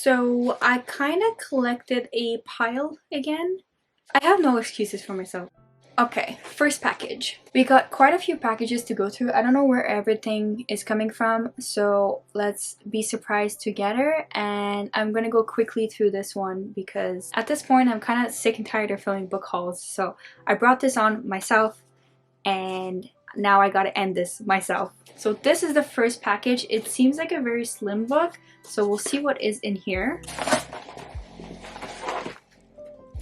So I kind of collected a pile again. I have no excuses for myself. Okay, first package. We got quite a few packages to go through. I don't know where everything is coming from, so let's be surprised together. And I'm gonna go quickly through this one because at this point I'm kind of sick and tired of filming book hauls. So I brought this on myself and now I gotta end this myself. So this is the first package. It seems like a very slim book, so we'll see what is in here.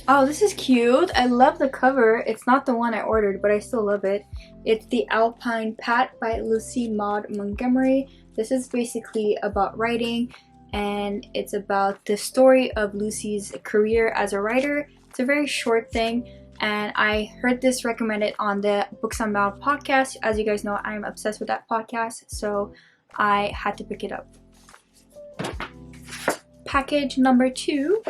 Oh, this is cute. I love the cover. It's not the one I ordered, but I still love it. It's The Alpine Pat by Lucy Maud Montgomery. This is basically about writing, and it's about the story of Lucy's career as a writer. It's a very short thing, and I heard this recommended on the Books Unbound podcast. As you guys know, I'm obsessed with that podcast, so I had to pick it up. Package number 2.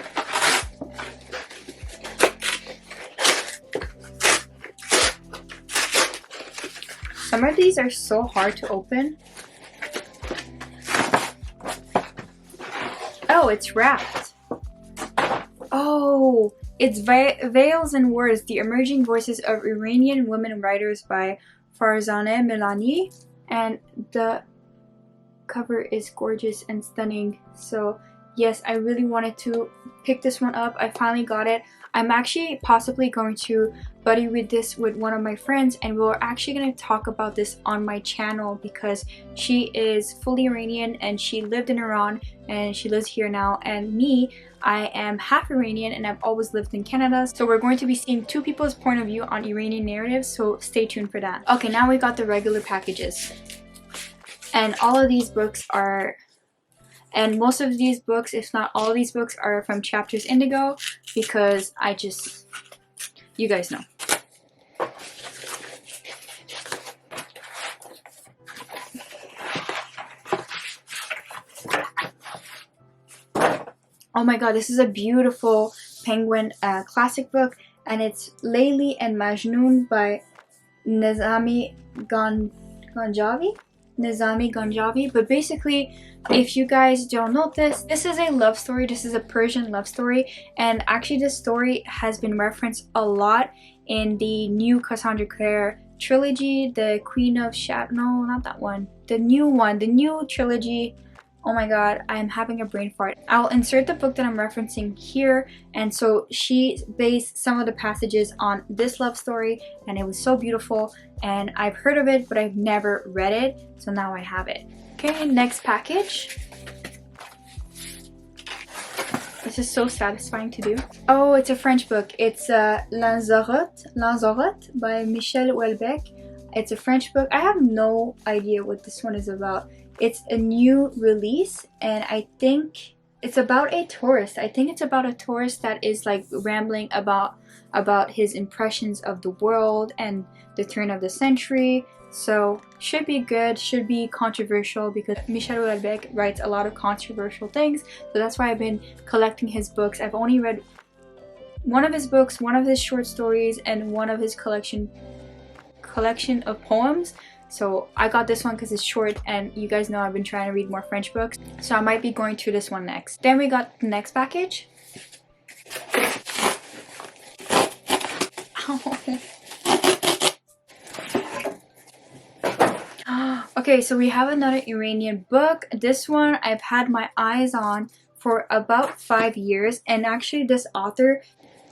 Some of these are so hard to open. Oh, it's wrapped. Oh, it's Veils and Words, The Emerging Voices of Iranian Women Writers by Farzaneh Milani. And the cover is gorgeous and stunning. So yes, I really wanted to pick this one up. I finally got it. I'm actually possibly going to buddy read this with one of my friends, and we're actually going to talk about this on my channel because she is fully Iranian and she lived in Iran and she lives here now, and me, I am half Iranian and I've always lived in Canada. So we're going to be seeing two people's point of view on Iranian narratives, so stay tuned for that. Okay, now we got the regular packages, and all of these books are, and most of these books, if not all of these books, are from Chapters Indigo because I just, you guys know. Oh my god, this is a beautiful Penguin classic book, and it's Layli and Majnun by Nizami Ganjavi. But basically, if you guys don't know this is a love story. This is a Persian love story, and actually this story has been referenced a lot in the new Cassandra Clare trilogy, the Queen of no, not that one, the new one, the new trilogy. Oh my god, I'm having a brain fart. I'll insert the book that I'm referencing here, and so she based some of the passages on this love story, and it was so beautiful, and I've heard of it but I've never read it, so now I have it. Okay, next package. This is so satisfying to do. Oh, it's a French book. It's Lanzarote by Michel Houellebecq. It's a French book. I have no idea what this one is about. It's a new release, and I think it's about a tourist. I think it's about a tourist that is like rambling about his impressions of the world and the turn of the century. So should be good, should be controversial because Michel Houellebecq writes a lot of controversial things. So that's why I've been collecting his books. I've only read one of his books, one of his short stories, and one of his collection of poems. So I got this one because it's short, and you guys know I've been trying to read more French books, so I might be going through this one next. Then we got the next package. Okay, so we have another Iranian book. This one I've had my eyes on for about 5 years, and actually this author,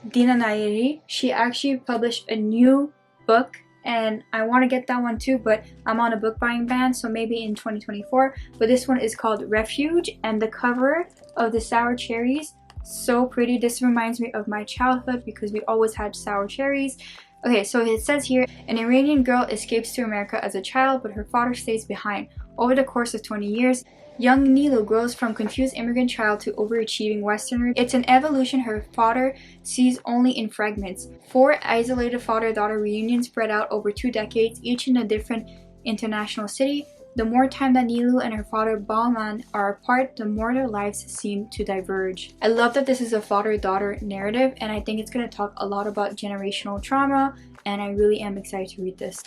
Dina Nayeri, she actually published a new book, and I want to get that one too, but I'm on a book buying ban, so maybe in 2024. But this one is called Refuge, and the cover of the sour cherries, so pretty. This reminds me of my childhood because we always had sour cherries. Okay, so it says here, an Iranian girl escapes to America as a child, but her father stays behind. Over the course of 20 years, young Nilu grows from confused immigrant child to overachieving Westerner. It's an evolution her father sees only in fragments. 4 isolated father-daughter reunions spread out over 2 decades, each in a different international city. The more time that Nilu and her father Balman are apart, the more their lives seem to diverge. I love that this is a father-daughter narrative, and I think it's going to talk a lot about generational trauma, and I really am excited to read this.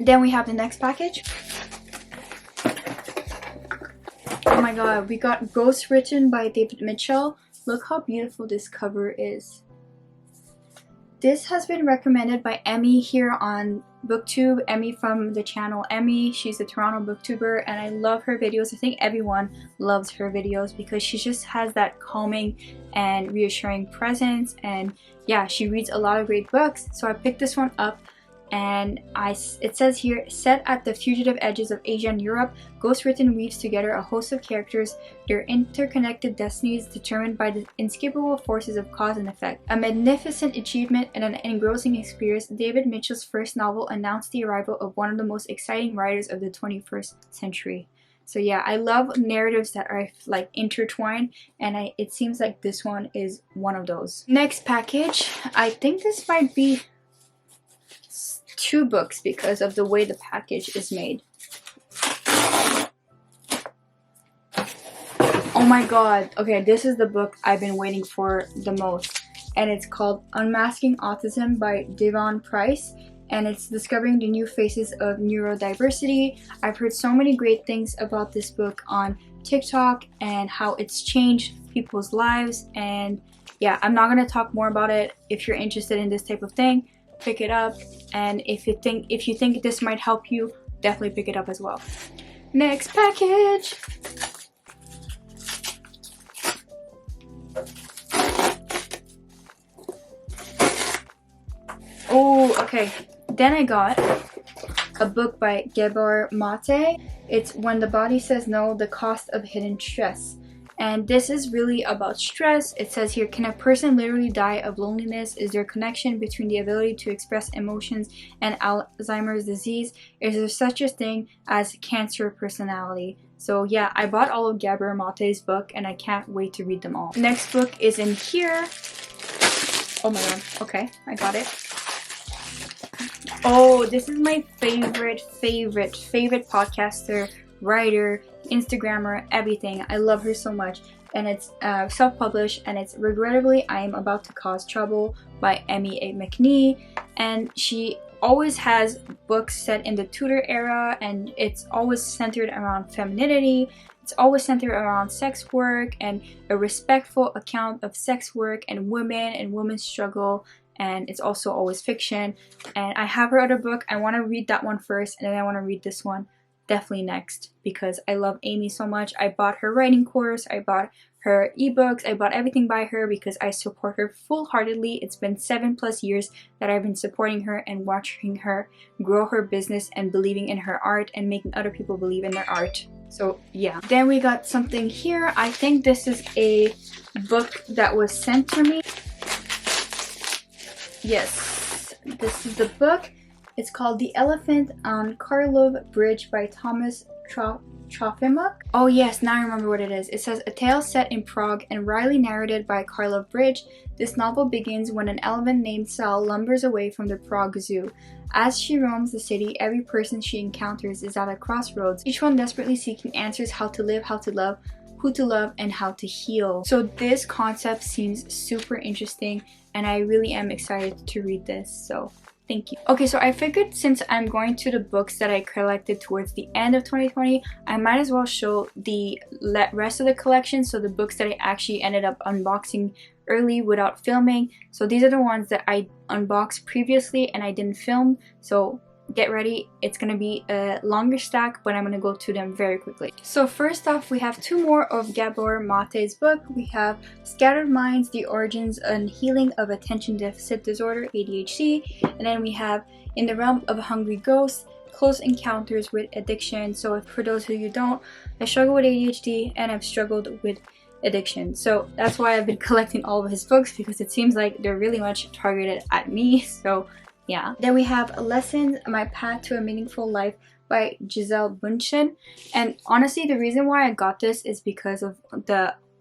Then we have the next package. Oh my god, we got Ghost written by David Mitchell. Look how beautiful this cover is. This has been recommended by Emmy here on BookTube. Emmy from the channel Emmy. She's a Toronto booktuber and I love her videos. I think everyone loves her videos because she just has that calming and reassuring presence, and yeah, she reads a lot of great books. So I picked this one up, and it says here, set at the fugitive edges of Asia and Europe, Ghost Written weaves together a host of characters, their interconnected destinies determined by the inescapable forces of cause and effect. A magnificent achievement and an engrossing experience, David Mitchell's first novel announced the arrival of one of the most exciting writers of the 21st century. So yeah, I love narratives that are like intertwined, and it seems like this one is one of those. Next package, I think this might be 2 books because of the way the package is made. Oh my god, okay, this is the book I've been waiting for the most, and it's called Unmasking Autism by Devon Price, and it's discovering the new faces of neurodiversity. I've heard so many great things about this book on TikTok and how it's changed people's lives, and yeah, I'm not gonna talk more about it. If you're interested in this type of thing, pick it up, and if you think this might help you, definitely pick it up as well. Next package. Oh, okay. Then I got a book by Gabor Mate. It's When the Body Says No, The Cost of Hidden Stress. And this is really about stress. It says here, can a person literally die of loneliness? Is there a connection between the ability to express emotions and Alzheimer's disease? Is there such a thing as cancer personality? So yeah, I bought all of Gabor Mate's book and I can't wait to read them all. Next book is in here. Oh my god, okay, I got it. Oh, this is my favorite podcaster, writer, Instagrammer, everything. I love her so much, and it's self-published, and it's Regrettably I Am About to Cause Trouble by Emmy A. McNee, and she always has books set in the Tudor era, and it's always centered around femininity. It's always centered around sex work and a respectful account of sex work and women and women's struggle, and it's also always fiction. And I have her other book. I want to read that one first, and then I want to read this one definitely next because I love Amy so much. I bought her writing course, I bought her ebooks, I bought everything by her because I support her full-heartedly. It's been 7+ years that I've been supporting her and watching her grow her business and believing in her art and making other people believe in their art. So yeah. Then we got something here. I think this is a book that was sent to me. Yes, this is the book. It's called The Elephant on Karlov Bridge by Thomas Trofimuk. Oh yes, now I remember what it is. It says, a tale set in Prague and wryly narrated by Karlov Bridge. This novel begins when an elephant named Sal lumbers away from the Prague Zoo. As she roams the city, every person she encounters is at a crossroads, each one desperately seeking answers how to live, how to love, who to love, and how to heal. So this concept seems super interesting, and I really am excited to read this, so thank you. Okay, so I figured since I'm going to the books that I collected towards the end of 2020, I might as well show the rest of the collection, so the books that I actually ended up unboxing early without filming. So these are the ones that I unboxed previously and I didn't film, so get ready. It's gonna be a longer stack, but I'm gonna go to them very quickly. So first off, we have 2 more of Gabor Mate's book. We have Scattered Minds, The Origins and Healing of Attention Deficit Disorder, ADHD. And then we have In the Realm of Hungry Ghosts, Close Encounters with Addiction. So for those of you who don't, I struggle with ADHD and I've struggled with addiction. So that's why I've been collecting all of his books, because it seems like they're really much targeted at me. So yeah. Then we have Lessons, My Path to a Meaningful Life by Giselle Bundchen. And honestly, the reason why I got this is because of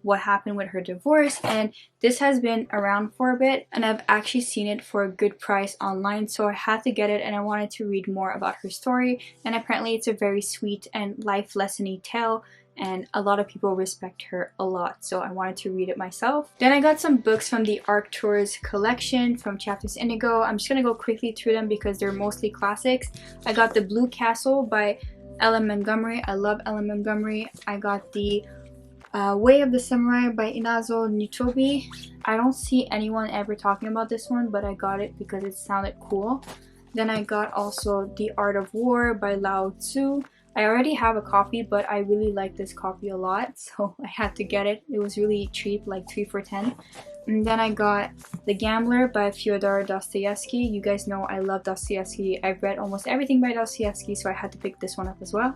what happened with her divorce, and this has been around for a bit, and I've actually seen it for a good price online, so I had to get it, and I wanted to read more about her story. And apparently it's a very sweet and life lesson-y tale, and a lot of people respect her a lot, so I wanted to read it myself. Then I got some books from the Arc Tours collection from Chapters Indigo. I'm just gonna go quickly through them because they're mostly classics. I got The Blue Castle by Ellen Montgomery. I love Ellen Montgomery. I got the Way of the Samurai by Inazo Nitobi. I don't see anyone ever talking about this one, but I got it because it sounded cool. Then I got also The Art of War by Lao Tzu. I already have a copy, but I really like this copy a lot, so I had to get it. It was really cheap, like 3 for 10. And then I got The Gambler by Fyodor Dostoevsky. You guys know I love Dostoevsky. I've read almost everything by Dostoevsky, so I had to pick this one up as well.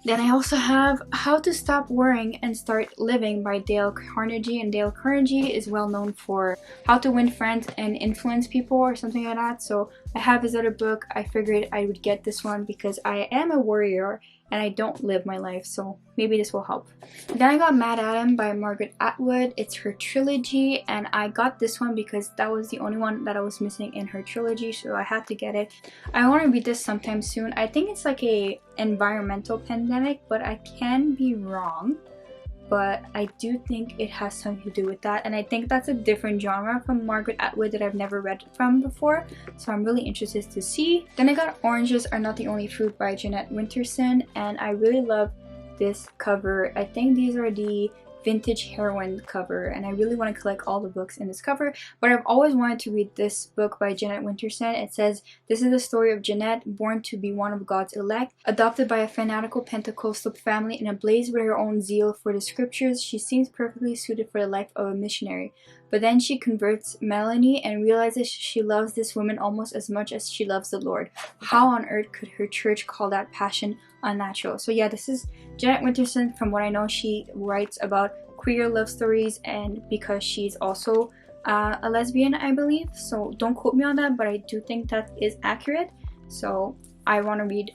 Then I also have How to Stop Worrying and Start Living by Dale Carnegie. And Dale Carnegie is well known for how to win friends and influence people or something like that. So I have his other book. I figured I would get this one because I am a warrior and I don't live my life, so maybe this will help. Then I got Mad Adam by Margaret Atwood. It's her trilogy, and I got this one because that was the only one that I was missing in her trilogy, so I had to get it. I want to read this sometime soon. I think it's like a environmental pandemic, but I can be wrong. But I do think it has something to do with that, and I think that's a different genre from Margaret Atwood that I've never read from before, so I'm really interested to see. Then I got Oranges Are Not the Only Fruit by Jeanette Winterson, and I really love this cover. I think these are the vintage heroine cover, and I really want to collect all the books in this cover, but I've always wanted to read this book by Jeanette Winterson. It says, "This is the story of Jeanette, born to be one of God's elect, adopted by a fanatical Pentecostal family and ablaze with her own zeal for the scriptures. She seems perfectly suited for the life of a missionary. But then she converts Melanie and realizes she loves this woman almost as much as she loves the Lord. How on earth could her church call that passion unnatural?" So yeah, this is Jeanette Winterson. From what I know, she writes about queer love stories, and because she's also a lesbian, I believe. So don't quote me on that, but I do think that is accurate. So I want to read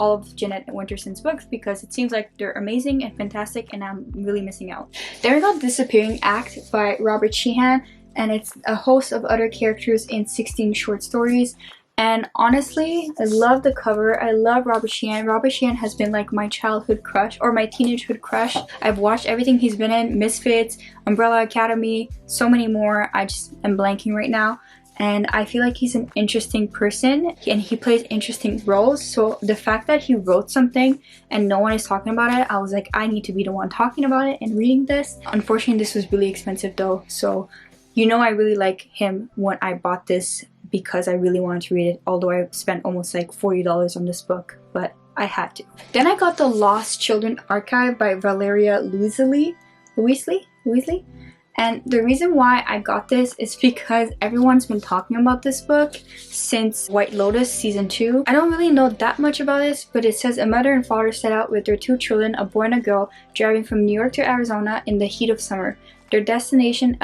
all of Jeanette Winterson's books because it seems like they're amazing and fantastic, and I'm really missing out. Then we got Disappearing Act by Robert Sheehan, and it's a host of other characters in 16 short stories. And honestly, I love the cover. I love Robert Sheehan. Robert Sheehan has been like my childhood crush or my teenagehood crush. I've watched everything he's been in, Misfits, Umbrella Academy, so many more. I just am blanking right now. And I feel like he's an interesting person and he plays interesting roles. So the fact that he wrote something and no one is talking about it, I was like, I need to be the one talking about it and reading this. Unfortunately, this was really expensive though. So you know I really like him when I bought this because I really wanted to read it, although I spent almost like $40 on this book, but I had to. Then I got The Lost Children Archive by Valeria Luisley. And the reason why I got this is because everyone's been talking about this book since White Lotus season 2. I don't really know that much about this, but it says a mother and father set out with their 2 children, a boy and a girl, driving from New York to Arizona in the heat of summer. Their destination,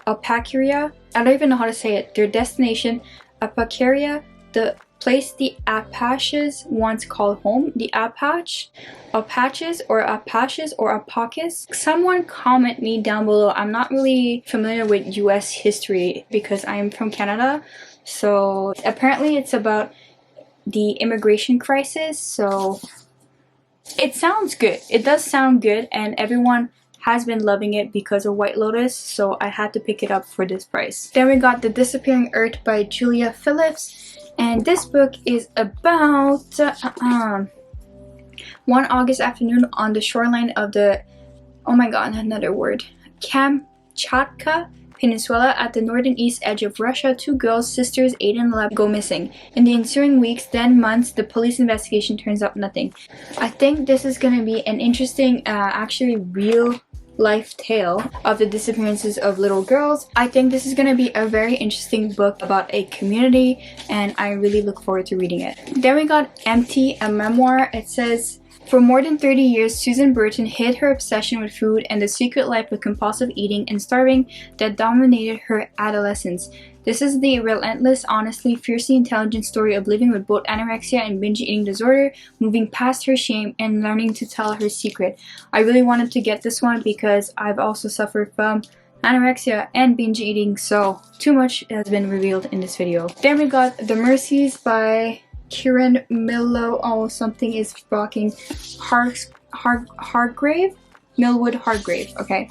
Alpacaria, I don't even know how to say it. Their destination, Alpacaria, the place the Apaches once called home. The Apaches or Apakis. Someone comment me down below. I'm not really familiar with US history because I'm from Canada. So apparently it's about the immigration crisis. So it sounds good. It does sound good, and everyone has been loving it because of White Lotus, so I had to pick it up for this price. Then we got The Disappearing Earth by Julia Phillips, and this book is about one August afternoon on the shoreline of the, oh my god, another word, Kamchatka Peninsula at the northern east edge of Russia. 2 girls, sisters 8 and 11, go missing. In the ensuing weeks, then months, the police investigation turns up nothing. I think this is gonna be an interesting, actually real life tale of the disappearances of little girls. I think this is going to be a very interesting book about a community, and I really look forward to reading it. Then we got Empty, a memoir. It says, for more than 30 years, Susan Burton hid her obsession with food and the secret life of compulsive eating and starving that dominated her adolescence. This is the relentless, honestly, fiercely intelligent story of living with both anorexia and binge eating disorder, moving past her shame and learning to tell her secret. I really wanted to get this one because I've also suffered from anorexia and binge eating, so too much has been revealed in this video. Then we got The Mercies by Kieran Millo. Oh, something is blocking. Hargrave? Millwood Hargrave, okay.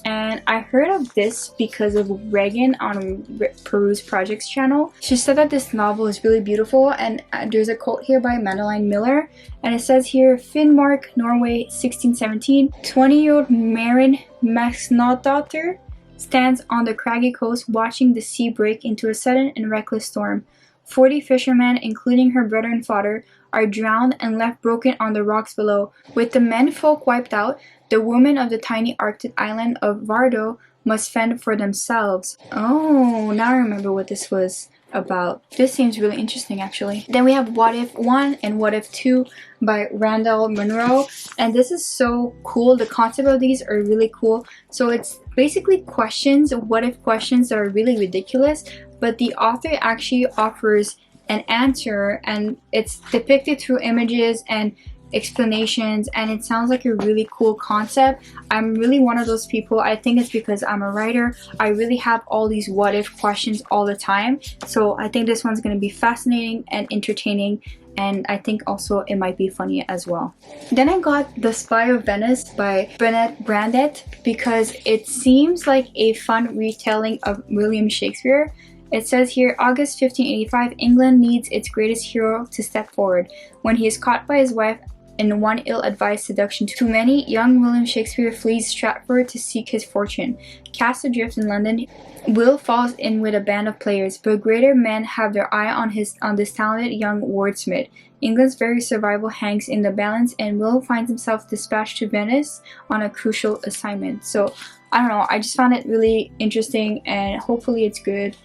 and I heard of this because of Reagan on Peru's Projects channel. She said that this novel is really beautiful, and there's a quote here by Madeline Miller, and it says here, Finnmark, Norway, 1617, 20-year-old Maren Maxnadottir stands on the craggy coast watching the sea break into a sudden and reckless storm. 40 fishermen, including her brother and father, are drowned and left broken on the rocks below. With the menfolk wiped out, the women of the tiny Arctic island of Vardo must fend for themselves. Oh, now I remember what this was about. This seems really interesting, actually. Then we have What If 1 and What If 2 by Randall Munro, and this is so cool. The concept of these are really cool. So it's basically questions, what if questions that are really ridiculous, but the author actually offers an answer, and it's depicted through images and explanations, and it sounds like a really cool concept. I'm really one of those people. I think it's because I'm a writer. I really have all these what if questions all the time, so I think this one's going to be fascinating and entertaining, and I think also it might be funny as well. Then I got The Spy of Venice by Bennett Brandet because it seems like a fun retelling of William Shakespeare. It says here, August 1585, England needs its greatest hero to step forward. When he is caught by his wife in one ill-advised seduction too many, young William Shakespeare flees Stratford to seek his fortune. Cast adrift in London, Will falls in with a band of players, but greater men have their eye on this talented young wordsmith. England's very survival hangs in the balance, and Will finds himself dispatched to Venice on a crucial assignment. So, I don't know, I just found it really interesting, and hopefully it's good.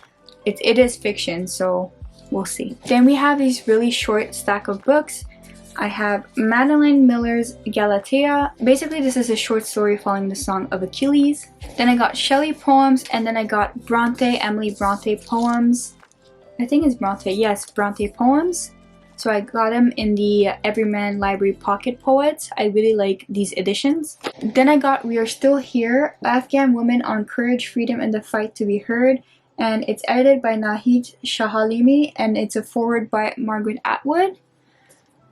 It is fiction, so we'll see. Then we have these really short stack of books. I have Madeline Miller's Galatea. Basically, this is a short story following the Song of Achilles. Then I got Shelley poems, and then I got Emily Bronte poems. I think it's Bronte, yes, Bronte poems. So I got them in the Everyman Library Pocket Poets. I really like these editions. Then I got We Are Still Here, Afghan Women on Courage, Freedom, and the Fight to Be Heard. And it's edited by Nahid Shahalimi, and it's a foreword by Margaret Atwood.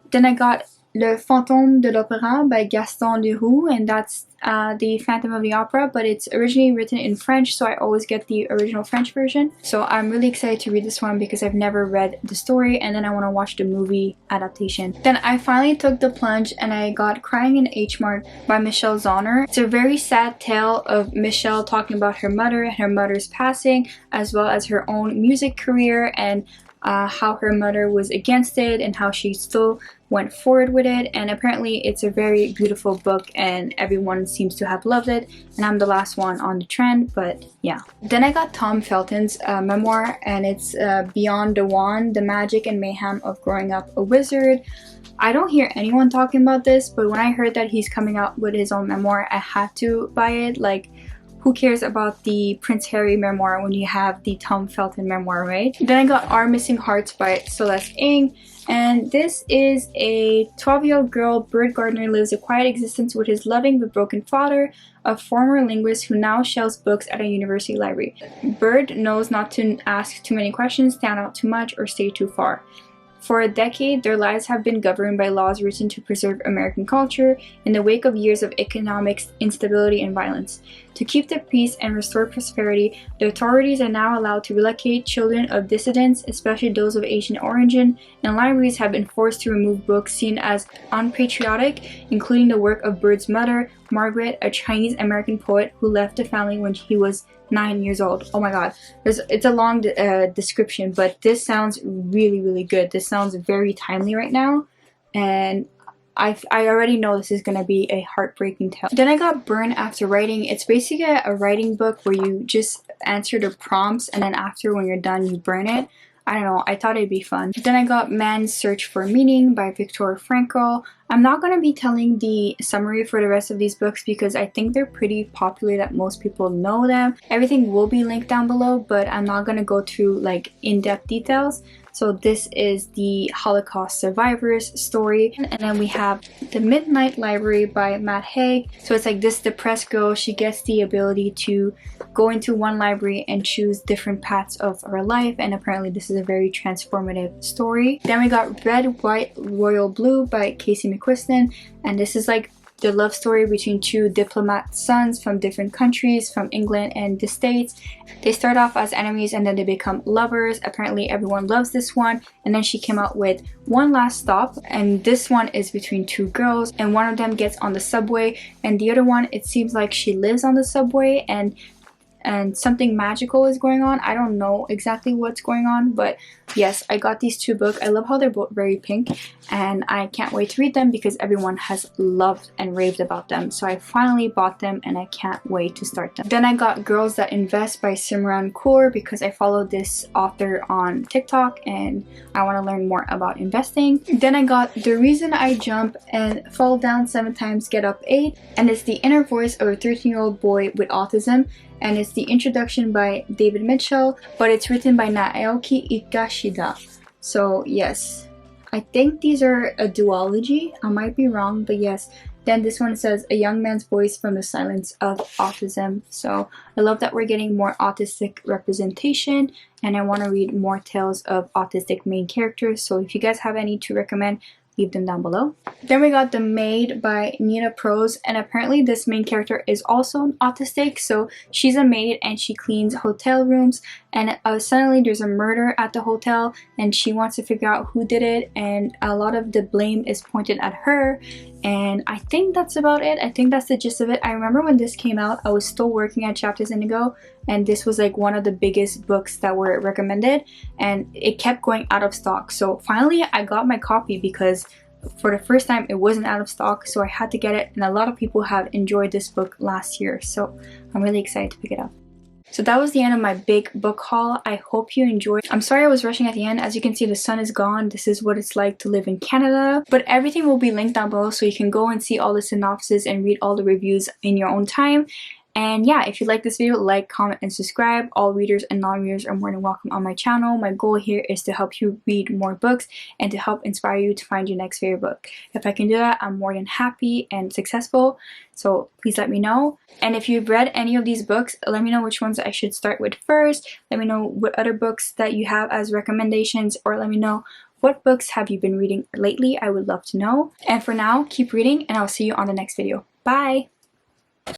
Then I got Le Fantôme de l'Opéra by Gaston Leroux, and that's the Phantom of the Opera, but it's originally written in French, so I always get the original French version. So I'm really excited to read this one because I've never read the story, and then I want to watch the movie adaptation. Then I finally took the plunge and I got Crying in H Mart by Michelle Zauner. It's a very sad tale of Michelle talking about her mother and her mother's passing, as well as her own music career, and how her mother was against it and how she still went forward with it. And apparently it's a very beautiful book and everyone seems to have loved it, and I'm the last one on the trend, but yeah. Then I got Tom Felton's memoir, and it's Beyond the Wand, The Magic and Mayhem of Growing Up a Wizard. I don't hear anyone talking about this, but when I heard that he's coming out with his own memoir, I had to buy it. Like, who cares about the Prince Harry memoir when you have the Tom Felton memoir, right? Then I got Our Missing Hearts by Celeste Ng, and this is a 12-year-old girl. Bird Gardner lives a quiet existence with his loving but broken father, a former linguist who now shelves books at a university library. Bird knows not to ask too many questions, stand out too much, or stay too far. For a decade, their lives have been governed by laws written to preserve American culture in the wake of years of economic instability and violence. To keep the peace and restore prosperity, the authorities are now allowed to relocate children of dissidents, especially those of Asian origin, and libraries have been forced to remove books seen as unpatriotic, including the work of Bird's mother, Margaret, a Chinese-American poet who left the family when he was 9 years old. Oh my god, it's a long description, but this sounds really, really good. This sounds very timely right now, and I already know this is going to be a heartbreaking tale. Then I got Burn After Writing. It's basically a writing book where you just answer the prompts, and then after, when you're done, you burn it. I don't know, I thought it'd be fun. Then I got Man's Search for Meaning by Viktor Frankl. I'm not going to be telling the summary for the rest of these books because I think they're pretty popular, that most people know them. Everything will be linked down below, but I'm not going to go through like in-depth details. So this is the Holocaust survivors story. And then we have The Midnight Library by Matt Haig. So it's like this depressed girl, she gets the ability to go into one library and choose different paths of her life, and apparently this is a very transformative story. Then we got Red, White, Royal Blue by Casey McQuiston, and this is like the love story between two diplomat sons from different countries, from England and the States. They start off as enemies and then they become lovers. Apparently everyone loves this one. And then she came out with One Last Stop, and this one is between two girls, and one of them gets on the subway and the other one, it seems like she lives on the subway and something magical is going on. I don't know exactly what's going on, but yes, I got these two books. I love how they're both very pink, and I can't wait to read them because everyone has loved and raved about them. So I finally bought them and I can't wait to start them. Then I got Girls That Invest by Simran Kaur because I follow this author on TikTok and I want to learn more about investing. Then I got The Reason I Jump and Fall Down 7 Times, Get Up 8, and it's the inner voice of a 13-year-old boy with autism, and it's the introduction by David Mitchell, but it's written by Naoki Ikashida. So yes, I think these are a duology. I might be wrong, but yes. Then this one says A Young Man's Voice from the Silence of Autism. So I love that we're getting more autistic representation, and I want to read more tales of autistic main characters. So if you guys have any to recommend, leave them down below. Then we got The Maid by Nina Prose, and apparently this main character is also autistic. So she's a maid and she cleans hotel rooms, and suddenly there's a murder at the hotel and she wants to figure out who did it, and a lot of the blame is pointed at her. And I think that's about it. I think that's the gist of it. I remember when this came out, I was still working at Chapters Indigo, and this was like one of the biggest books that were recommended, and it kept going out of stock. So finally I got my copy because for the first time it wasn't out of stock, so I had to get it, and a lot of people have enjoyed this book last year, so I'm really excited to pick it up. So that was the end of my big book haul. I hope you enjoyed. I'm sorry I was rushing at the end. As you can see, the sun is gone. This is what it's like to live in Canada. But everything will be linked down below so you can go and see all the synopsis and read all the reviews in your own time. And yeah, if you like this video, like, comment, and subscribe. All readers and non-readers are more than welcome on my channel. My goal here is to help you read more books and to help inspire you to find your next favorite book. If I can do that, I'm more than happy and successful. So please let me know. And if you've read any of these books, let me know which ones I should start with first. Let me know what other books that you have as recommendations, or let me know what books have you been reading lately. I would love to know. And for now, keep reading, and I'll see you on the next video. Bye!